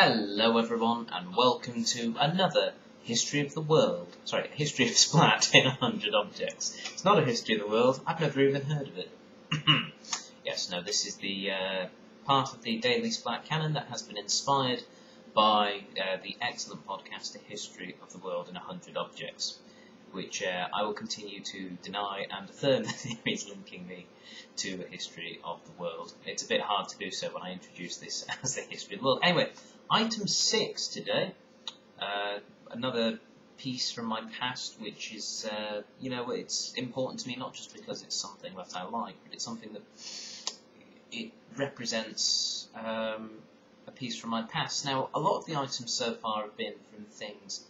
Hello everyone, and welcome to another History of the World. Sorry, History of Splatt in 100 Objects. It's not a History of the World, I've never even heard of it. Yes, no, this is the part of the Daily Splatt canon that has been inspired by the excellent podcast, A History of the World in 100 Objects, which I will continue to deny and affirm the theories linking me to a history of the world. It's a bit hard to do so when I introduce this as the history of the world. Anyway, item 6 today, another piece from my past, which is, it's important to me not just because it's something that I like, but it's something that it represents a piece from my past. Now, a lot of the items so far have been from things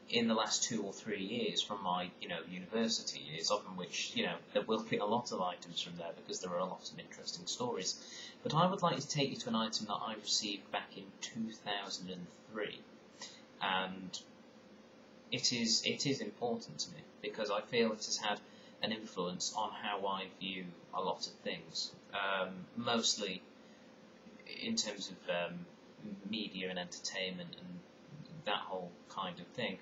in the last 2 or 3 years from my, university years, of which, there will be a lot of items from there because there are a lot of interesting stories. But I would like to take you to an item that I received back in 2003, and it is important to me because I feel it has had an influence on how I view a lot of things, mostly in terms of media and entertainment and that whole kind of thing.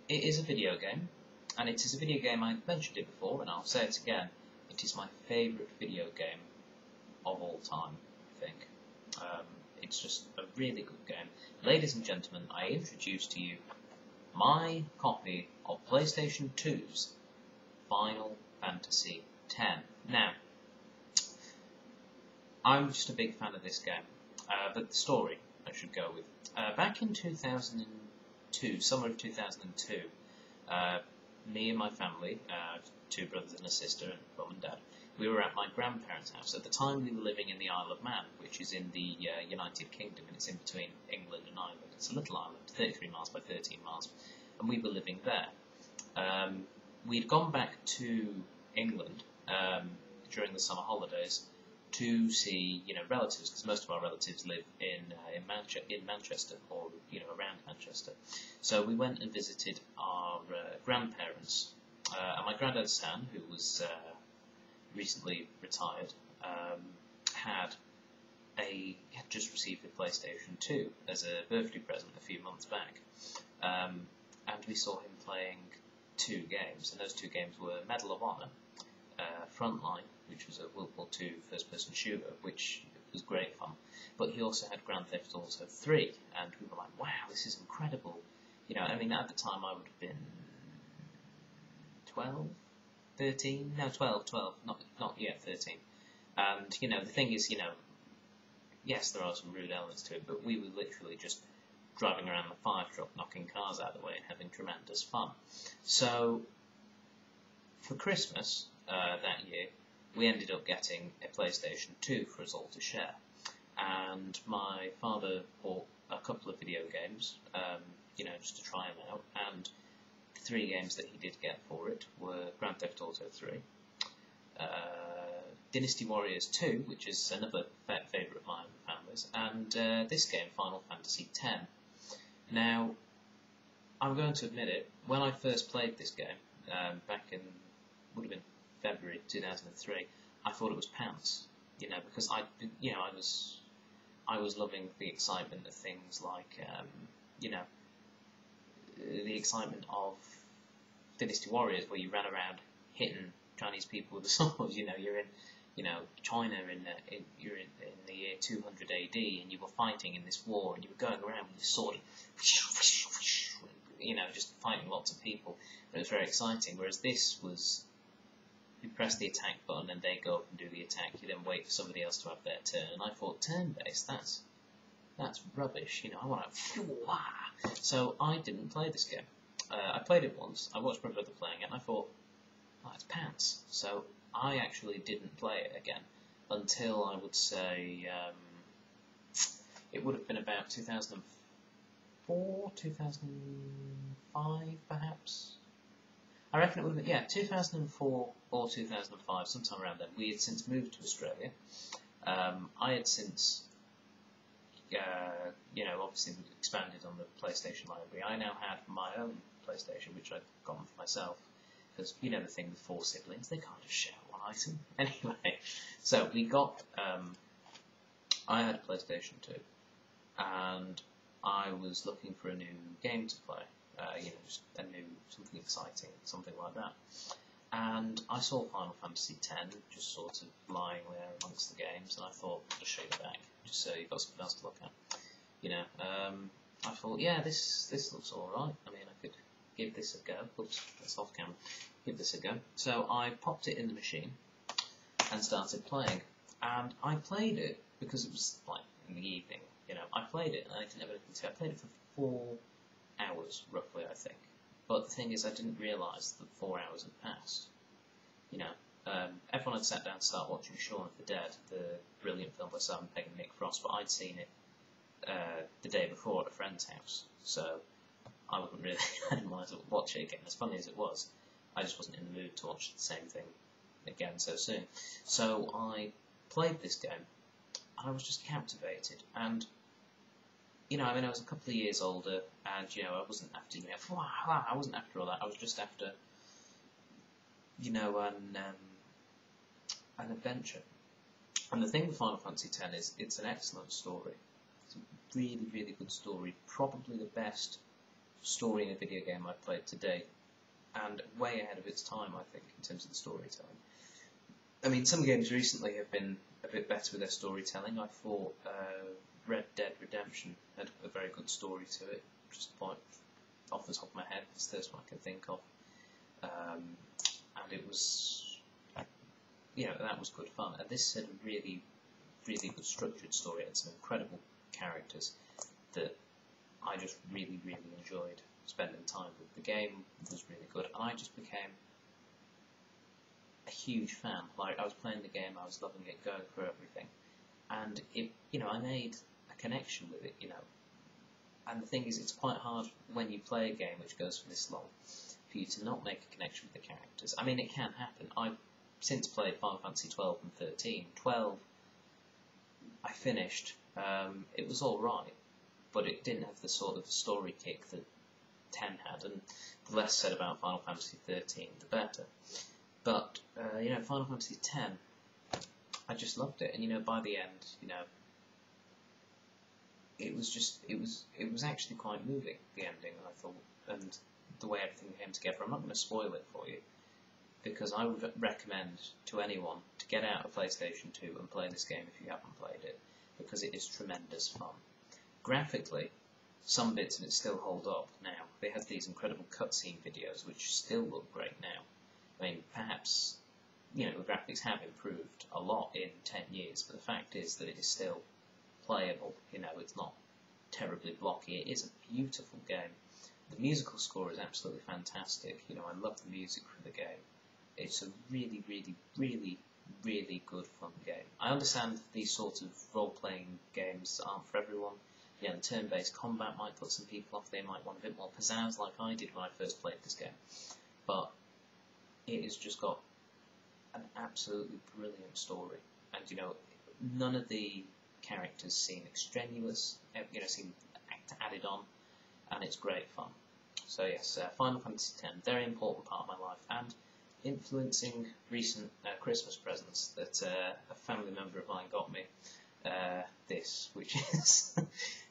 It is a video game, and it is a video game, I've mentioned it before, and I'll say it again, it is my favourite video game of all time, I think. It's just a really good game. Ladies and gentlemen, I introduce to you my copy of PlayStation 2's Final Fantasy X. Now, I'm just a big fan of this game, but the story I should go with. Back in 2002, summer of 2002, me and my family, 2 brothers and a sister and mum and dad, we were at my grandparents' house. At the time we were living in the Isle of Man, which is in the United Kingdom, and it's in between England and Ireland. It's a little island, 33 miles by 13 miles, and we were living there. We'd gone back to England during the summer holidays to see, relatives, because most of our relatives live in Manchester, or around Manchester. So we went and visited our grandparents, and my granddad Stan, who was recently retired, had just received a PlayStation 2 as a birthday present a few months back, and we saw him playing 2 games, and those 2 games were Medal of Honor, Frontline, which was a World War II first-person shooter, which was great fun, but he also had Grand Theft Auto 3, and we were like, wow, this is incredible. At the time I would have been 12, 13, no, 12, not yet 13, and, the thing is, yes, there are some rude elements to it, but we were literally just driving around the fire truck, knocking cars out of the way and having tremendous fun. So, for Christmas that year, we ended up getting a PlayStation 2 for us all to share, and my father bought a couple of video games, just to try them out, and the 3 games that he did get for it were Grand Theft Auto 3, Dynasty Warriors 2, which is another favourite of mine and family's, and this game, Final Fantasy X. Now, I'm going to admit it, when I first played this game, back in, would have been February 2003, I thought it was pants, because I was loving the excitement of things like, the excitement of Dynasty Warriors, where you ran around hitting Chinese people with the swords. You're in, China you're in the year 200 AD, and you were fighting in this war, and you were going around with your sword, just fighting lots of people. But it was very exciting. Whereas this was, you press the attack button and they go up and do the attack. You then wait for somebody else to have their turn. And I thought, turn-based, that's rubbish. I want to. So I didn't play this game. I played it once. I watched my brother playing it, and I thought, oh, it's pants. So I actually didn't play it again until, I would say, it would have been about 2004, 2005, perhaps. I reckon it would have been, 2004 or 2005, sometime around then. We had since moved to Australia. I had since, obviously expanded on the PlayStation library. I now had my own PlayStation, which I'd gotten for myself, because, the thing with 4 siblings, they can't just share one item. Anyway, so we got, I had a PlayStation 2, and I was looking for a new game to play, just a new, something exciting, something like that. And I saw Final Fantasy X just sort of lying there amongst the games, and I thought, I'll just show you the back, just so you've got something else to look at. I thought, yeah, this looks alright. I mean, I could give this a go. Oops, that's off camera. Give this a go. So I popped it in the machine and started playing. And I played it because it was like in the evening. I played it and I didn't have anything to say. I played it for 4 hours, roughly, I think. But the thing is, I didn't realise that 4 hours had passed. Everyone had sat down to start watching Shaun of the Dead, the brilliant film by Simon Pegg and Nick Frost, but I'd seen it the day before at a friend's house, so I wasn't really, I didn't want to watch it again. As funny as it was, I just wasn't in the mood to watch the same thing again so soon. So I played this game, and I was just captivated, and I was a couple of years older, and I wasn't after I wasn't after all that. I was just after an adventure. And the thing with Final Fantasy X is it's an excellent story. It's a really, really good story. Probably the best story in a video game I've played to date, and way ahead of its time, I think, in terms of the storytelling. I mean, some games recently have been a bit better with their storytelling. I thought Red Dead Redemption had a very good story to it, just off the top of my head. It's the first one I can think of. And it was, that was good fun. And this had a really, really good structured story. It had some incredible characters that I just really, really enjoyed spending time with. The game was really good, and I just became a huge fan. Like, I was playing the game, I was loving it, going through everything, and it, I made a connection with it, And the thing is, it's quite hard when you play a game which goes for this long for you to not make a connection with the characters. I mean, it can happen. I've since played Final Fantasy 12 and 13. 12, I finished. It was alright, but it didn't have the sort of story kick that 10 had, and the less said about Final Fantasy 13, the better. But, Final Fantasy 10, I just loved it, and, by the end, it was actually quite moving, the ending, I thought, and the way everything came together. I'm not going to spoil it for you, because I would recommend to anyone to get out a PlayStation 2 and play this game if you haven't played it, because it is tremendous fun. Graphically, some bits of it still hold up now. They have these incredible cutscene videos which still look great now. I mean, perhaps, the graphics have improved a lot in 10 years, but the fact is that it is still playable. It's not terribly blocky. It is a beautiful game. The musical score is absolutely fantastic. I love the music from the game. It's a really, really, really, really good fun game. I understand these sort of role-playing games aren't for everyone. The turn-based combat might put some people off. They might want a bit more pizzazz, like I did when I first played this game. But it has just got an absolutely brilliant story. And, none of the characters seem extraneous, seem added on, and it's great fun. So yes, Final Fantasy X, very important part of my life, and influencing recent Christmas presents that a family member of mine got me. This, which is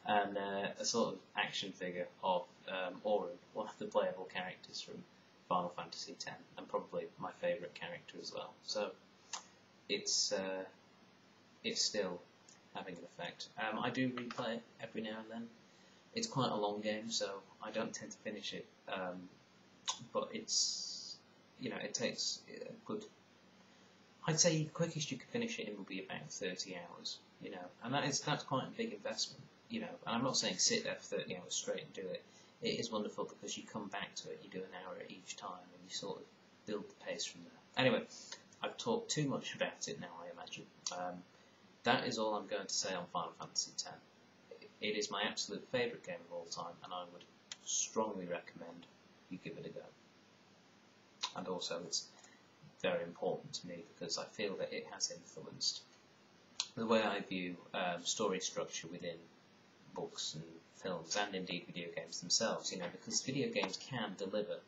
a sort of action figure of Auron, one of the playable characters from Final Fantasy X, and probably my favourite character as well. So it's still having an effect. I do replay it every now and then. It's quite a long game, so I don't tend to finish it, but it's, it takes a good, I'd say the quickest you could finish it in will be about 30 hours, and that's quite a big investment, and I'm not saying sit there for 30 hours straight and do it. It is wonderful because you come back to it, you do an hour at each time, and you sort of build the pace from there. Anyway, I've talked too much about it now, I imagine. That is all I'm going to say on Final Fantasy X. It is my absolute favourite game of all time, and I would strongly recommend you give it a go. And also, it's very important to me because I feel that it has influenced the way I view story structure within books and films, and indeed video games themselves, because video games can deliver,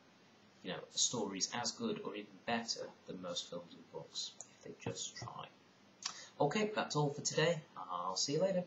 stories as good or even better than most films and books, if they just try. Okay, that's all for today. I'll see you later.